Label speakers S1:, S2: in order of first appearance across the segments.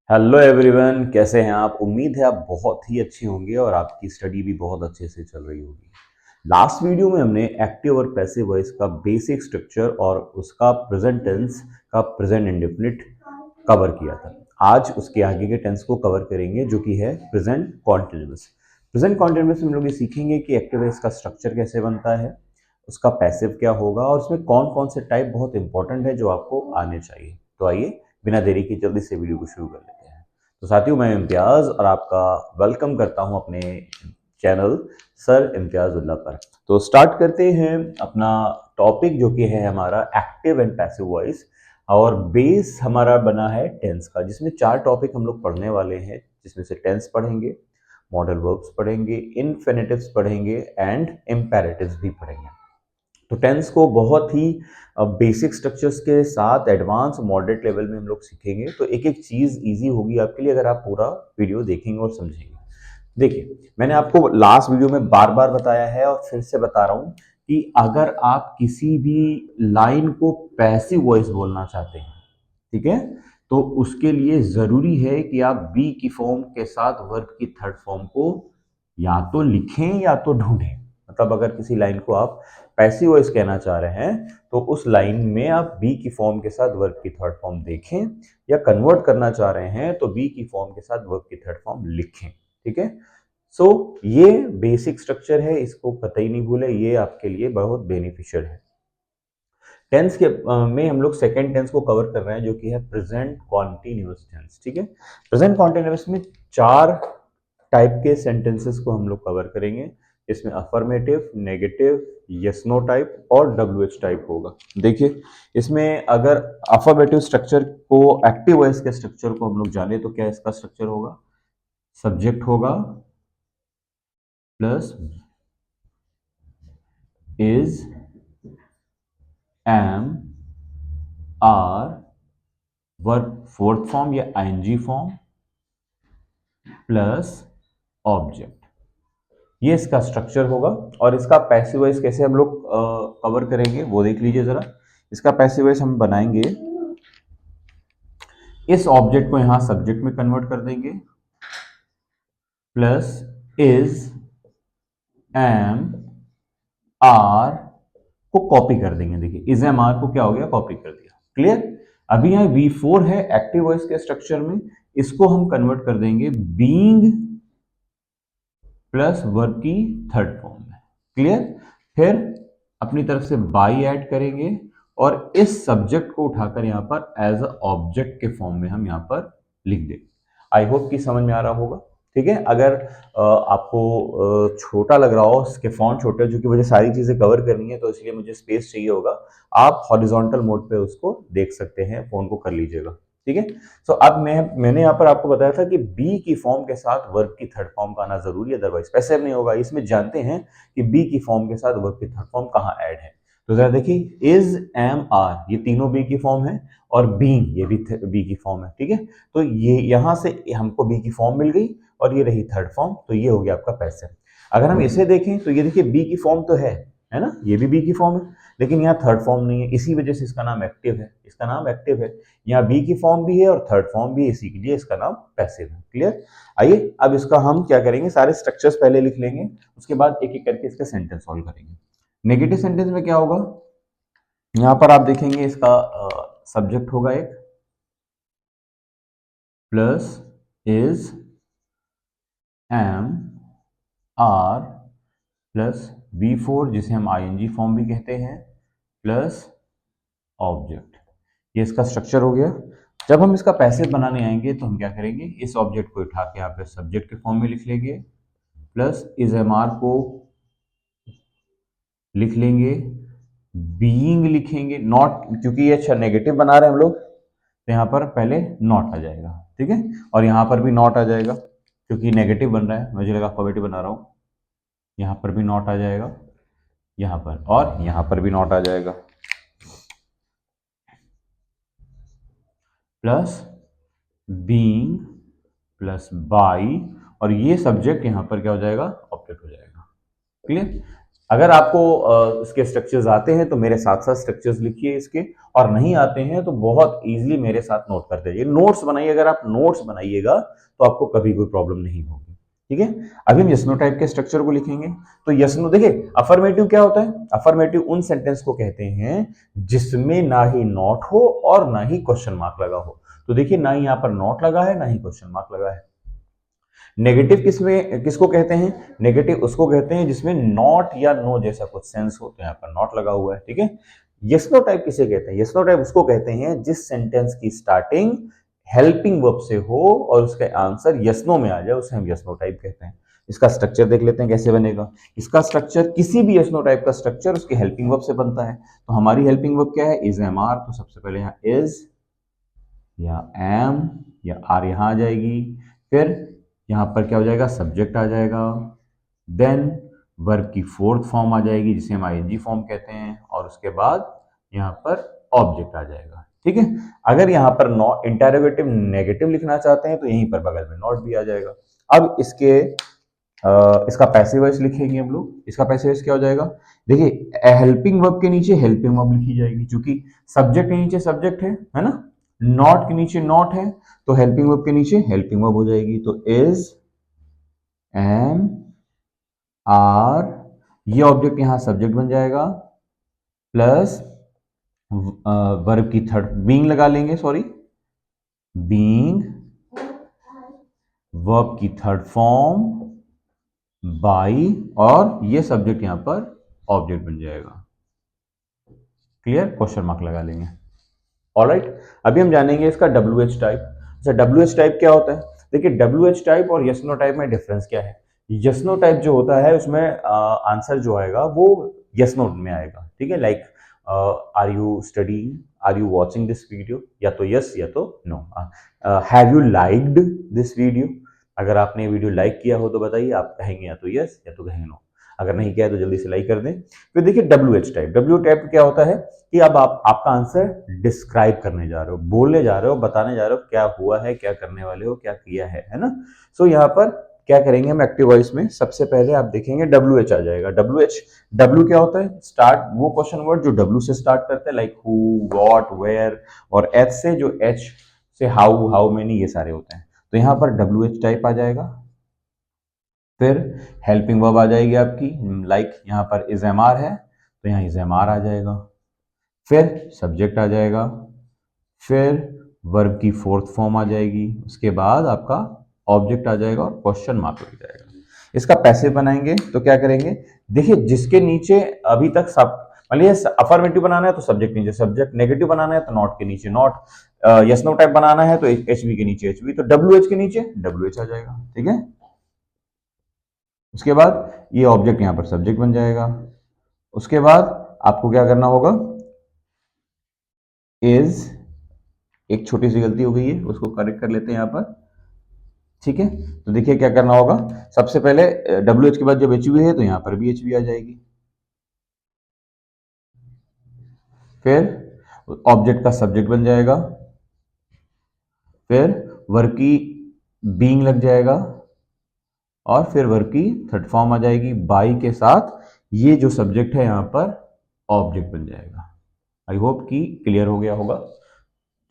S1: Hello everyone, कैसे हैं आप। उम्मीद है आप बहुत ही अच्छे होंगे और आपकी स्टडी भी बहुत अच्छे से चल रही होगी। लास्ट वीडियो में हमने एक्टिव और पैसिव वॉइस का बेसिक स्ट्रक्चर और उसका प्रेजेंट टेंस का प्रेजेंट इंडेफिनिट कवर किया था। आज उसके आगे के टेंस को कवर करेंगे जो कि है प्रेजेंट कॉन्टिन्यूअस। प्रेजेंट कॉन्टिन्यूअस में हम लोग ये सीखेंगे कि एक्टिव वॉइस का स्ट्रक्चर कैसे बनता है, उसका पैसिव क्या होगा और उसमें कौन कौन से टाइप बहुत इंपॉर्टेंट है जो आपको आने चाहिए। तो आइए बिना देरी के जल्दी से वीडियो को शुरू कर लेते हैं। तो साथियों, मैं इम्तियाज और आपका वेलकम करता हूं अपने चैनल सर इम्तियाजुल्लाह पर। तो स्टार्ट करते हैं अपना टॉपिक जो कि है हमारा एक्टिव एंड पैसिव वॉइस। और बेस हमारा बना है टेंस का, जिसमें 4 टॉपिक हम लोग पढ़ने वाले हैं, जिसमें से टेंस पढ़ेंगे, मॉडल वर्ब्स पढ़ेंगे, इन्फिनिटिव्स पढ़ेंगे एंड इम्पेरेटिव्स भी पढ़ेंगे। तो टेंस को बहुत ही बेसिक स्ट्रक्चर्स के साथ एडवांस मॉडरेट लेवल में हम लोग सीखेंगे। तो एक एक चीज़ इजी होगी आपके लिए अगर आप पूरा वीडियो देखेंगे और समझेंगे। देखिए, मैंने आपको लास्ट वीडियो में बार बार बताया है और फिर से बता रहा हूं कि अगर आप किसी भी लाइन को पैसिव वॉइस बोलना चाहते हैं, ठीक है, तो उसके लिए जरूरी है कि आप बी की फॉर्म के साथ वर्ब की थर्ड फॉर्म को या तो लिखें या तो ढूंढें। मतलब अगर किसी लाइन को आप पैसिव वॉइस कहना चाह रहे हैं तो उस लाइन में आप बी की फॉर्म के साथ वर्ब की थर्ड फॉर्म देखें, या कन्वर्ट करना चाह रहे हैं तो बी की फॉर्म के साथ वर्ब की थर्ड फॉर्म लिखें। ठीक है, सो ये बेसिक स्ट्रक्चर है, इसको कतई नहीं भूले, ये आपके लिए बहुत बेनिफिशियल है। टेंस के में हम लोग सेकेंड टेंस को कवर कर रहे हैं जो कि है प्रेजेंट कॉन्टिन्यूअस टेंस। ठीक है, प्रेजेंट कॉन्टिन्यूअस में 4 टाइप के सेंटेंसेस को हम लोग कवर करेंगे। इसमें affirmative, negative, yes no type और डब्ल्यू एच टाइप होगा। देखिए, इसमें अगर अफर्मेटिव स्ट्रक्चर को, एक्टिव वॉइस के स्ट्रक्चर को हम लोग जाने तो क्या इसका स्ट्रक्चर होगा, सब्जेक्ट होगा plus is, am, are, verb fourth form या आईएनजी फॉर्म प्लस ऑब्जेक्ट। ये इसका स्ट्रक्चर होगा। और इसका पैसिव वॉइस कैसे हम लोग कवर करेंगे वो देख लीजिए जरा। इसका पैसिव वॉइस हम बनाएंगे, इस ऑब्जेक्ट को यहां सब्जेक्ट में कन्वर्ट कर देंगे, प्लस इज, एम, आर को कॉपी कर देंगे। देखिए, इज एम आर को क्या हो गया, कॉपी कर दिया। क्लियर। अभी यहां V4 है एक्टिव वॉइस के स्ट्रक्चर में, इसको हम कन्वर्ट कर देंगे बीइंग प्लस वर्ब की थर्ड फॉर्म में। क्लियर। फिर अपनी तरफ से बाई ऐड करेंगे और इस सब्जेक्ट को उठाकर यहां पर एज अ ऑब्जेक्ट के फॉर्म में हम यहां पर लिख देंगे। आई होप कि समझ में आ रहा होगा। ठीक है, अगर आपको छोटा लग रहा हो, इसके फॉन्ट छोटे, जो कि मुझे सारी चीजें कवर करनी है तो इसलिए मुझे स्पेस चाहिए होगा, आप हॉरिजॉन्टल मोड पे उसको देख सकते हैं, फोन को कर लीजिएगा। ठीक है, तो अब मैंने यहाँ पर आपको बताया था कि बी की फॉर्म के साथ वर्ब की थर्ड फॉर्म का आना जरूरी है, अदरवाइज पैसिव नहीं होगा। इसमें जानते हैं कि बी की फॉर्म के साथ वर्ब की थर्ड फॉर्म कहाँ ऐड है। तो जरा देखिए, इज, एम, आर ये तीनों बी की फॉर्म है और बीइंग ये भी बी की फॉर्म है। ठीक है, तो ये यहां से हमको बी की फॉर्म मिल गई और ये रही थर्ड फॉर्म, तो ये हो गया आपका पैसिव। अगर हम इसे देखें तो ये देखिए बी की फॉर्म तो है ना, ये भी बी की फॉर्म है, लेकिन यहाँ थर्ड फॉर्म नहीं है, इसी वजह से इसका नाम एक्टिव है। इसका नाम एक्टिव है, यहाँ बी की फॉर्म भी है और थर्ड फॉर्म भी है, इसी के लिए इसका नाम पैसिव है। क्लियर। आइए अब इसका हम क्या करेंगे, सारे स्ट्रक्चर्स पहले लिख लेंगे, उसके बाद एक एक करके इसका सेंटेंस सॉल्व करेंगे। नेगेटिव सेंटेंस में क्या होगा, यहां पर आप देखेंगे इसका सब्जेक्ट होगा एक, plus is, am, are plus V4 जिसे हम आईएनजी फॉर्म भी कहते हैं, प्लस ऑब्जेक्ट। ये इसका स्ट्रक्चर हो गया। जब हम इसका पैसिव बनाने आएंगे तो हम क्या करेंगे, इस ऑब्जेक्ट को उठा के यहाँ पे सब्जेक्ट के फॉर्म में लिख लेंगे, प्लस इज एम आर को लिख लेंगे, बीइंग लिखेंगे, नॉट, क्योंकि ये अच्छा नेगेटिव बना रहे हैं हम लोग तो यहाँ पर पहले नॉट आ जाएगा। ठीक है, और यहाँ पर भी नॉट आ जाएगा क्योंकि नेगेटिव बन रहा है, मुझे लगा पॉजिटिव बना रहा हूँ। यहाँ पर भी नॉट आ जाएगा, यहाँ पर, और यहाँ पर भी नॉट आ जाएगा, प्लस बीइंग प्लस बाई, और ये सब्जेक्ट यहां पर क्या हो जाएगा, ऑब्जेक्ट हो जाएगा। क्लियर। अगर आपको इसके स्ट्रक्चर्स आते हैं तो मेरे साथ साथ स्ट्रक्चर्स लिखिए इसके, और नहीं आते हैं तो बहुत इजीली मेरे साथ नोट करते जाइए, नोट्स बनाइए। अगर आप नोट्स बनाइएगा तो आपको कभी कोई प्रॉब्लम नहीं होगी। ठीक है, अभी हम यस नो टाइप के स्ट्रक्चर को लिखेंगे। तो यस नो, देखिए अफर्मेटिव क्या होता है? अफर्मेटिव उन सेंटेंस को कहते हैं जिसमें ना ही नॉट हो और ना ही क्वेश्चन मार्क लगा हो। तो देखिए ना ही यहां पर नॉट लगा है, ना ही क्वेश्चन मार्क लगा है। नेगेटिव किसमें किसको कहते हैं? नेगेटिव उसको कहते हैं जिसमें नॉट या नो जैसा कुछ सेंस हो, तो यहाँ पर नॉट लगा हुआ है। ठीक है, यस नो टाइप किसे कहते हैं? यस नो टाइप उसको कहते हैं जिस सेंटेंस की स्टार्टिंग हेल्पिंग वर्ब से हो और उसका आंसर यस नो में आ जाए, उसे हम यस नो टाइप कहते हैं। इसका स्ट्रक्चर देख लेते हैं कैसे बनेगा। इसका स्ट्रक्चर, किसी भी यस नो टाइप का स्ट्रक्चर उसके हेल्पिंग वर्ब से बनता है। तो हमारी हेल्पिंग वर्ब क्या है? Is, am, are. तो सबसे पहले यहाँ इज या एम या आर यहाँ आ जाएगी, फिर यहाँ पर क्या हो जाएगा? सब्जेक्ट आ जाएगा, देन वर्ब की फोर्थ फॉर्म आ जाएगी जिसे हम आईएनजी फॉर्म कहते हैं, और उसके बाद यहाँ पर ऑब्जेक्ट आ जाएगा। ठीक है, अगर यहाँ पर नॉट इंटरोगेटिव नेगेटिव लिखना चाहते हैं तो यहीं पर बगल में नॉट भी आ जाएगा। अब इसका पैसिव वॉइस लिखेंगे हम लोग। इसका पैसिव वॉइस क्या हो जाएगा? देखिए हेल्पिंग वर्ब के नीचे हेल्पिंग वर्ब लिखी जाएगी, क्योंकि सब्जेक्ट के नीचे सब्जेक्ट है ना, नॉट के नीचे नॉट है, तो हेल्पिंग वर्ब के नीचे हेल्पिंग वर्ब हो जाएगी। तो इज, एम, आर, ये ऑब्जेक्ट यहां सब्जेक्ट बन जाएगा, प्लस वर्ब की थर्ड बीइंग लगा लेंगे, सॉरी, बीइंग वर्ब की थर्ड फॉर्म बाई, और ये सब्जेक्ट यहां पर ऑब्जेक्ट बन जाएगा। क्लियर? क्वेश्चन मार्क लगा लेंगे। ऑलराइट, अभी हम जानेंगे इसका डब्ल्यू एच टाइप। अच्छा, डब्ल्यू एच टाइप क्या होता है? देखिए डब्ल्यू एच टाइप और यस नो टाइप में डिफरेंस क्या है? यस नो टाइप जो होता है उसमें आंसर जो आएगा वो यस नो में आएगा। ठीक है, like are you studying, are you watching this video, या तो यस या तो no. Have you liked this video, अगर आपने वीडियो लाइक किया हो तो बताइए, आप कहेंगे या तो यस या तो कहेंगे नो। अगर नहीं किया है तो जल्दी से लाइक कर दें। फिर देखिए W H type, W type क्या होता है कि अब आप आपका आंसर डिस्क्राइब करने जा रहे हो, बोलने जा रहे हो, बताने जा रहे हो क्या हुआ है, क्या करने वाले हो, क्या किया है ना। सो यहाँ पर क्या करेंगे हम एक्टिव वॉइस में? सबसे पहले आप देखेंगे डब्ल्यू एच आ जाएगा। डब्ल्यू एच, डब्ल्यू क्या होता है? स्टार्ट, वो क्वेश्चन वर्ड जो डब्ल्यू से स्टार्ट करते हैं, लाइक हु, व्हाट, वेयर, और एच से जो एच से हाउ, हाउ मेनी, ये सारे होते हैं। तो यहाँ पर डब्ल्यू एच टाइप आ जाएगा। फिर हेल्पिंग वर्ब आ जाएगी आपकी, लाइक यहाँ पर इज एम आर है तो यहाँ इज एम आर आ जाएगा, फिर सब्जेक्ट आ जाएगा, फिर वर्ब की फोर्थ फॉर्म आ जाएगी, उसके बाद आपका ऑब्जेक्ट आ जाएगा और क्वेश्चन मार्क लग जाएगा। इसका पैसिव बनाएंगे तो क्या करेंगे? देखिए जिसके नीचे अभी तक सब, मान लीजिए अफर्मेटिव बनाना है तो सब्जेक्ट नीचे सब्जेक्ट, नेगेटिव बनाना है तो नॉट के नीचे नॉट, यस नो टाइप बनाना है तो एच बी के नीचे एच बी, तो डब्ल्यू एच के नीचे डब्ल्यू एच आ जाएगा। ठीक है, उसके बाद ये ऑब्जेक्ट यहां पर सब्जेक्ट बन जाएगा। उसके बाद आपको क्या करना होगा? इज, एक छोटी सी गलती हो गई है उसको करेक्ट कर लेते हैं यहां पर। ठीक है, तो देखिए क्या करना होगा। सबसे पहले डब्ल्यू एच के बाद जब एच बी है तो यहां पर भी एच बी आ जाएगी, फिर ऑब्जेक्ट का सब्जेक्ट बन जाएगा, फिर वर्ब की बीइंग लग जाएगा, और फिर वर्ब की थर्ड फॉर्म आ जाएगी बाई के साथ, ये जो सब्जेक्ट है यहां पर ऑब्जेक्ट बन जाएगा। आई होप कि क्लियर हो गया होगा।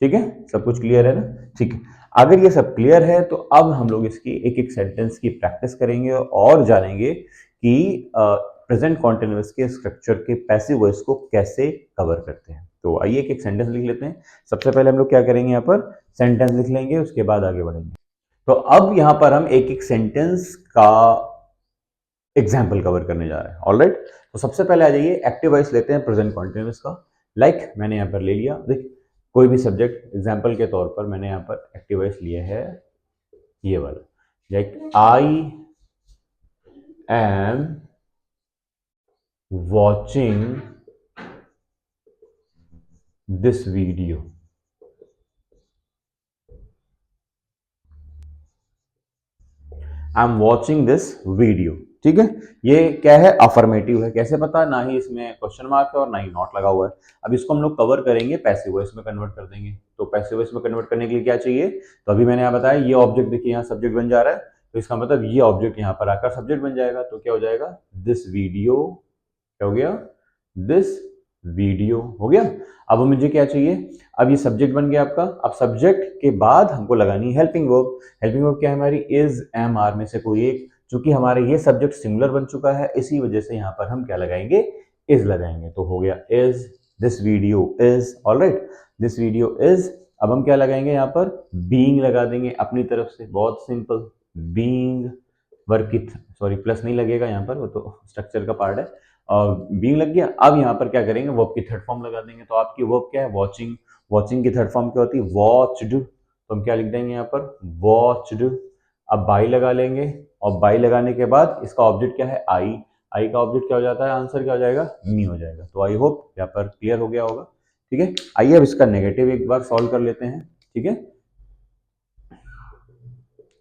S1: ठीक है, सब कुछ क्लियर है ना? ठीक है, अगर ये सब क्लियर है तो अब हम लोग इसकी एक एक सेंटेंस की प्रैक्टिस करेंगे और जानेंगे कि प्रेजेंट कॉन्टिन्यूअस के स्ट्रक्चर के पैसिव वॉइस को कैसे कवर करते हैं। तो आइए एक एक सेंटेंस लिख लेते हैं। सबसे पहले हम लोग क्या करेंगे? यहाँ पर सेंटेंस लिख लेंगे, उसके बाद आगे बढ़ेंगे। तो अब यहाँ पर हम एक एक सेंटेंस का एग्जाम्पल कवर करने जा रहे हैं। ऑलराइट, तो सबसे पहले आ जाइए एक्टिव वॉइस लेते हैं प्रेजेंट कॉन्टिन्यूअस का। लाइक मैंने यहाँ पर ले लिया, देख कोई भी सब्जेक्ट एग्जाम्पल के तौर पर मैंने यहाँ पर एक्टिव वॉइस लिया है ये वाला, like I am watching this video. I am watching this video. ठीक है, ये क्या है? अफर्मेटिव है। कैसे पता? ना ही इसमें क्वेश्चन मार्क है और ना ही नॉट लगा हुआ है। अब इसको हम लोग कवर करेंगे, पैसिव वॉइस में कन्वर्ट कर देंगे। तो पैसिव वॉइस में कन्वर्ट करने के लिए क्या चाहिए? तो अभी मैंने यहाँ बताया, ये ऑब्जेक्ट देखिए यहाँ सब्जेक्ट बन जा रहा है, तो इसका मतलब ये ऑब्जेक्ट यहाँ पर आकर सब्जेक्ट बन जाएगा। तो क्या हो जाएगा? दिस वीडियो क्या हो गया, दिस वीडियो हो गया। अब मुझे क्या चाहिए, अब ये सब्जेक्ट बन गया आपका। अब सब्जेक्ट के बाद हमको लगानी है हेल्पिंग वर्ब। हेल्पिंग वर्ब क्या है हमारी, इज, एम, आर में से कोई एक। चूंकि हमारे ये सब्जेक्ट सिंगुलर बन चुका है, इसी वजह से यहाँ पर हम क्या लगाएंगे, इज लगाएंगे। तो हो गया is, this video is, alright, this video is. अब हम क्या लगाएंगे यहाँ पर, बीइंग लगा देंगे अपनी तरफ से, बहुत सिंपल, बीइंग वर्ब की, सॉरी प्लस नहीं लगेगा यहाँ पर, वो तो स्ट्रक्चर का पार्ट है। और बीइंग लग गया। अब यहाँ पर क्या करेंगे, वर्ब की थर्ड फॉर्म लगा देंगे। तो आपकी वर्ब क्या है, वॉचिंग। वॉचिंग की थर्ड फॉर्म क्या होती है, वॉच्ड। तो हम क्या लिख देंगे यहाँ पर, वॉच्ड। अब बाई लगा लेंगे, और बाई लगाने के बाद इसका ऑब्जेक्ट क्या है, आई। आई का ऑब्जेक्ट क्या हो जाता है, आंसर क्या हो जाएगा, मी हो जाएगा। तो आई होप यहाँ पर क्लियर हो गया होगा। ठीक है, आइए अब इसका नेगेटिव एक बार सॉल्व कर लेते हैं। ठीक है,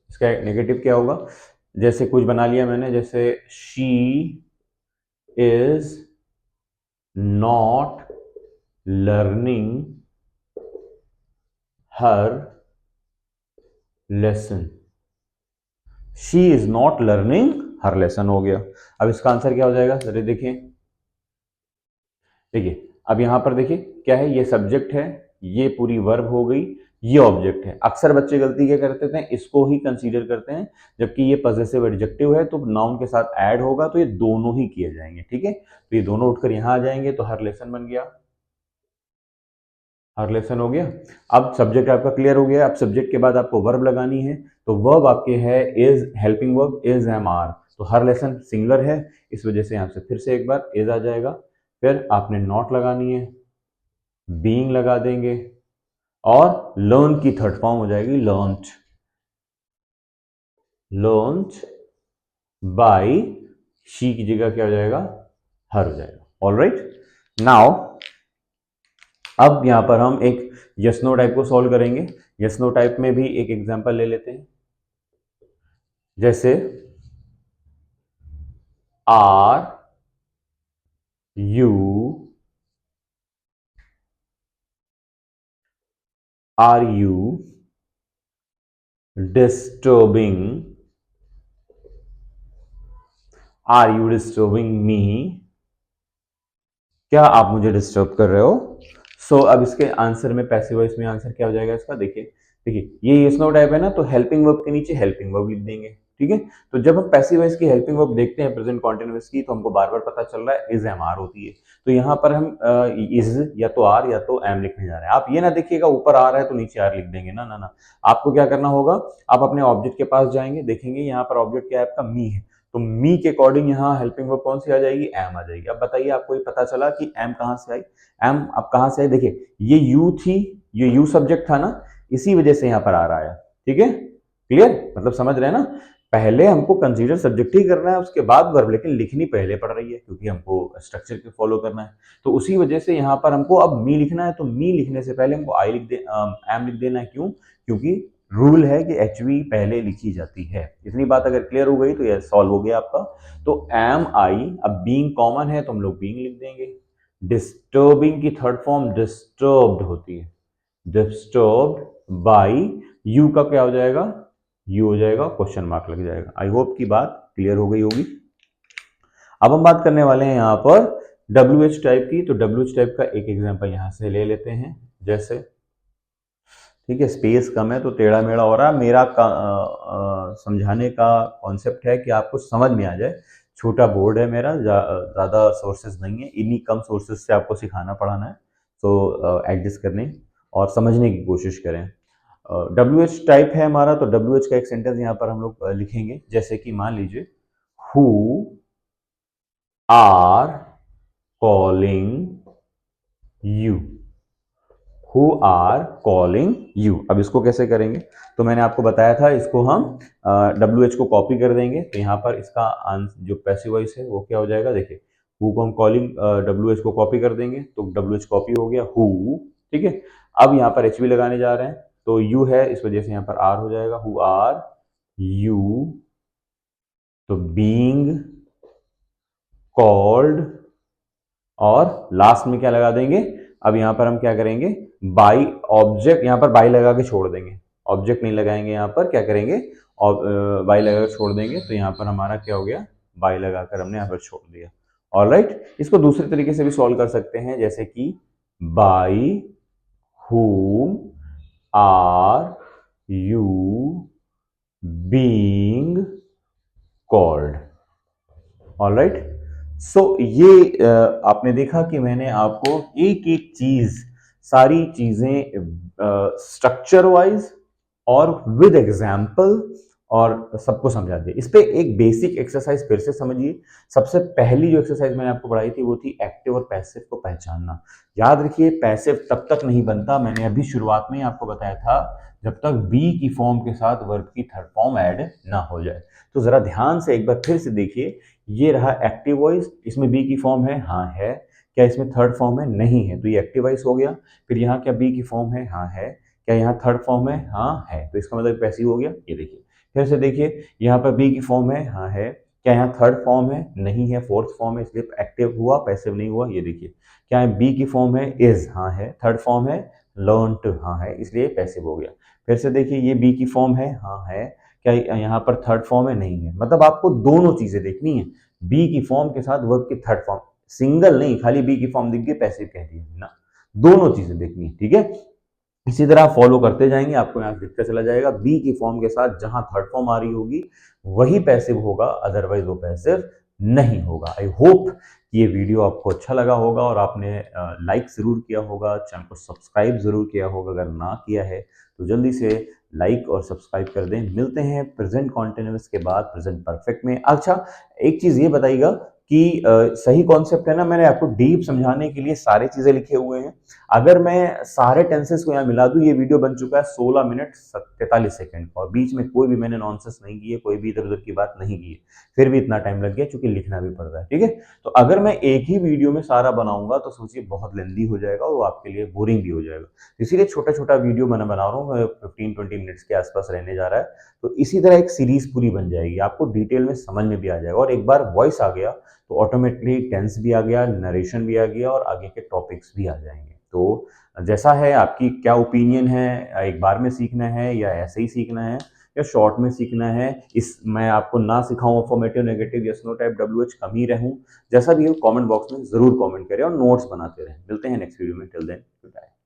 S1: इसका नेगेटिव क्या होगा, जैसे कुछ बना लिया मैंने, जैसे she is not learning her lesson. She is not learning her lesson हो गया। अब इसका आंसर क्या हो जाएगा, जरा देखिए। देखिए अब यहां पर देखिए क्या है, ये सब्जेक्ट है, ये पूरी वर्ब हो गई, ये ऑब्जेक्ट है। अक्सर बच्चे गलती क्या करते थे, इसको ही कंसीडर करते हैं, जबकि ये पॉसेसिव एडजेक्टिव है, तो नाउन के साथ ऐड होगा तो ये दोनों ही किए जाएंगे। ठीक है, तो ये दोनों उठकर यहां आ जाएंगे, तो हर लेसन बन गया, हर लेसन हो गया। अब सब्जेक्ट आपका क्लियर हो गया। अब सब्जेक्ट के बाद आपको वर्ब लगानी है, तो वर्ब आपके है is, helping verb is, am, are. तो हर लेसन सिंगुलर है, इस वजह से यहां से फिर से एक बार इज आ जाएगा। फिर आपने नॉट लगानी है, बीइंग लगा देंगे, और लर्न की थर्ड फॉर्म हो जाएगी लर्न्ड। लर्न्ड बाय, शी की जगह क्या हो जाएगा, हर हो जाएगा। ऑलराइट, नाउ अब यहां पर हम एक यस नो टाइप को सॉल्व करेंगे। यस नो टाइप में भी एक एग्जांपल ले लेते हैं, जैसे are you, are you disturbing, are you disturbing me, क्या आप मुझे डिस्टर्ब कर रहे हो। सो अब इसके आंसर में पैसिव वॉइस में आंसर क्या हो जाएगा इसका, देखिए। देखिए ये यस नो टाइप है ना, तो हेल्पिंग वर्ब के नीचे हेल्पिंग वर्ब लिख देंगे। ठीक है, तो जब हम पैसिव वॉइस की हेल्पिंग वर्ब देखते हैं प्रेजेंट कॉन्टिन्यूअस की, तो हमको बार बार पता चल रहा है इज, एम, आर होती है। तो यहाँ पर हम इज या तो आर या तो एम लिखने जा रहे हैं। आप ये ना देखिएगा ऊपर आ रहा है तो नीचे आर लिख देंगे, ना ना ना। आपको क्या करना होगा, आप अपने ऑब्जेक्ट के पास जाएंगे, देखेंगे यहाँ पर ऑब्जेक्ट क्या है आपका, मी है। तो मी के अकॉर्डिंग यहाँ हेल्पिंग वर्ब कौन सी आ जाएगी, एम आ जाएगी। अब बताइए आपको ये पता चला कि एम कहां से आई। एम अब कहां से आई, देखिए ये यू थी, ये यू सब्जेक्ट था ना, इसी वजह से यहां पर आ रहा है। ठीक है, क्लियर, मतलब समझ रहे हैं ना। पहले हमको कंसीडर सब्जेक्ट ही करना है, उसके बाद वर्ब, लेकिन लिखनी पहले पड़ रही है क्योंकि हमको स्ट्रक्चर के फॉलो करना है। तो उसी वजह से यहाँ पर हमको अब मी लिखना है, तो मी लिखने से पहले हमको आई लिख दे, एम लिख देना है। क्यों, क्योंकि रूल है कि एच वी पहले लिखी जाती है। इतनी बात अगर क्लियर हो गई तो यह सॉल्व हो गया आपका। तो एम आई, अब बीइंग कॉमन है तो हम लोग बीइंग लिख देंगे। डिस्टर्बिंग की थर्ड फॉर्म डिस्टर्ब्ड होती है, डिस्टर्ब्ड बाई, यू का क्या हो जाएगा, यू हो जाएगा, क्वेश्चन मार्क लग जाएगा। आई होप की बात क्लियर हो गई होगी। अब हम बात करने वाले हैं यहाँ पर डब्ल्यू एच टाइप की। तो डब्ल्यू एच टाइप का एक एग्जांपल यहाँ से ले लेते हैं, जैसे, ठीक है, स्पेस कम है तो टेढ़ा मेढ़ा हो रहा है। मेरा समझाने का कॉन्सेप्ट है कि आपको समझ में आ जाए। छोटा बोर्ड है मेरा, ज़्यादा सोर्सेज नहीं है, इन्हीं कम सोर्सेज से आपको सिखाना पढ़ाना है। तो एडजस्ट करने और समझने की कोशिश करें। डब्ल्यू एच टाइप है हमारा, तो डब्ल्यू एच का एक सेंटेंस यहाँ पर हम लोग लिखेंगे, जैसे कि मान लीजिए who are calling you, who are calling you. अब इसको कैसे करेंगे, तो मैंने आपको बताया था, इसको हम डब्ल्यू एच को कॉपी कर देंगे। तो यहाँ पर इसका जो पैसिव वॉइस है वो क्या हो जाएगा, देखिए हु को हम कॉलिंग, डब्ल्यू एच को कॉपी कर देंगे, तो डब्ल्यू एच कॉपी हो गया हु। ठीक है, अब यहाँ पर एच वी लगाने जा रहे हैं, तो यू है, इस वजह से यहाँ पर आर हो जाएगा, हु आर यू। तो बीइंग कॉल्ड, और लास्ट में क्या लगा देंगे, अब यहां पर हम क्या करेंगे, बाई ऑब्जेक्ट, यहां पर बाई लगा के छोड़ देंगे, ऑब्जेक्ट नहीं लगाएंगे, यहां पर क्या करेंगे, और बाई लगा के छोड़ देंगे। तो यहां पर हमारा क्या हो गया, बाई लगाकर हमने यहां पर छोड़ दिया। ऑलराइट, इसको दूसरे तरीके से भी सॉल्व कर सकते हैं, जैसे कि by whom are you being called? Alright, so ये आपने देखा कि मैंने आपको एक एक चीज, सारी चीजें स्ट्रक्चर वाइज और विद एग्जाम्पल और सबको समझा दिया। इस पे एक बेसिक एक्सरसाइज फिर से समझिए। सबसे पहली जो एक्सरसाइज मैंने आपको पढ़ाई थी वो थी एक्टिव और पैसिव को पहचानना। याद रखिए, पैसिव तब तक नहीं बनता, मैंने अभी शुरुआत में ही आपको बताया था, जब तक बी की फॉर्म के साथ वर्ब की थर्ड फॉर्म ऐड ना हो जाए। तो जरा ध्यान से एक बार फिर से देखिए, ये रहा एक्टिव वॉइस, इसमें बी की फॉर्म है, हाँ है। क्या इसमें थर्ड फॉर्म है? नहीं है, तो ये एक्टिव वॉइस हो गया। फिर यहाँ क्या बी की फॉर्म है? हाँ है। क्या यहाँ थर्ड फॉर्म है? हाँ है, तो इसका मतलब पैसिव हो गया। ये देखिए, फिर से देखिए, यहाँ पर बी की फॉर्म है, हाँ है। क्या यहाँ थर्ड फॉर्म है? नहीं है, फोर्थ फॉर्म है, इसलिए एक्टिव हुआ, पैसिव नहीं हुआ। ये देखिए, क्या है बी की फॉर्म है? इज, हाँ है। थर्ड फॉर्म है लर्न टू, हाँ है, इसलिए पैसिव हो गया। फिर से देखिए, ये बी की फॉर्म है, हाँ है। क्या यहाँ पर थर्ड फॉर्म है? नहीं है। मतलब आपको दोनों चीजें देखनी है, बी की फॉर्म के साथ वर्ब की थर्ड फॉर्म, सिंगल नहीं, खाली बी की फॉर्म दिख गई पैसिव कह दिया ना, दोनों चीजें देखनी है, ठीक है। इसी तरह आप फॉलो करते जाएंगे, आपको यहाँ दिखता चला जाएगा, बी की फॉर्म के साथ जहां थर्ड फॉर्म आ रही होगी वही पैसिव होगा, अदरवाइज वो पैसिव नहीं होगा। आई होप ये वीडियो आपको अच्छा लगा होगा और आपने लाइक जरूर किया होगा, चैनल को सब्सक्राइब जरूर किया होगा। अगर ना किया है तो जल्दी से लाइक और सब्सक्राइब कर दें। मिलते हैं प्रेजेंट कॉन्टिन्यूअस के बाद प्रेजेंट परफेक्ट में। अच्छा, एक चीज ये बताइएगा कि सही कॉन्सेप्ट है ना, मैंने आपको डीप समझाने के लिए सारी चीजें लिखे हुए हैं। अगर मैं सारे टेंसेस को यहाँ मिला दूं, ये वीडियो बन चुका है 16 मिनट 43 सेकंड और बीच में कोई भी मैंने नॉनसेंस नहीं की है, कोई भी इधर उधर की बात नहीं की है, फिर भी इतना टाइम लग गया क्योंकि लिखना भी पड़ रहा है, ठीक है। तो अगर मैं एक ही वीडियो में सारा बनाऊंगा तो सोचिए बहुत लेंदी हो जाएगा और वो आपके लिए बोरिंग भी हो जाएगा। इसीलिए छोटा छोटा वीडियो मैं बना रहा हूँ, 15-20 मिनट्स के आसपास रहने जा रहा है। तो इसी तरह एक सीरीज पूरी बन जाएगी, आपको डिटेल में समझ में भी आ जाएगा, और एक बार वॉइस आ गया तो ऑटोमेटिकली टेंस भी आ गया, नरेशन भी आ गया और आगे के टॉपिक्स भी आ जाएंगे। तो जैसा है, आपकी क्या ओपिनियन है, एक बार में सीखना है या ऐसे ही सीखना है या शॉर्ट में सीखना है? इस मैं आपको ना सिखाऊं affirmative, negative, yes no type, WH कम ही रहूं, जैसा भी हो कमेंट बॉक्स में जरूर कमेंट करें और नोट्स बनाते रहें। मिलते हैं नेक्स्ट वीडियो में, टिल देन गुड बाय।